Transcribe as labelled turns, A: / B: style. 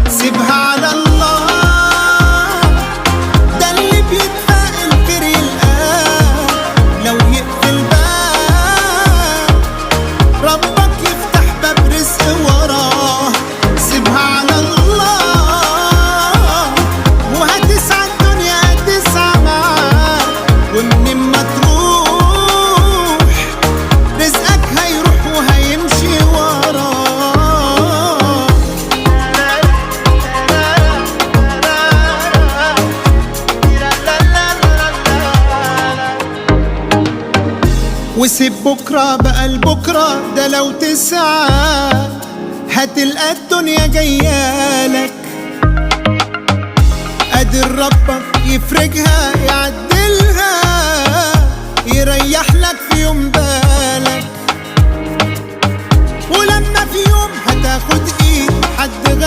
A: سيبها على الله، ده اللي بيتفائل خير يلقاه. لو يقفل باب ربك يفتح باب رزق وراه. سيبها على الله وهتسعى الدنيا هتسعى معاك، ومن ما تروح رزقك هيروح وهيمشي وراه. وسيب بكرة بقى لبكرة، ده لو تسعى هتلقى الدنيا جايالك. قادر ربك يفرجها يعدلها، يريح لك في يوم بالك. ولما في يوم هتاخد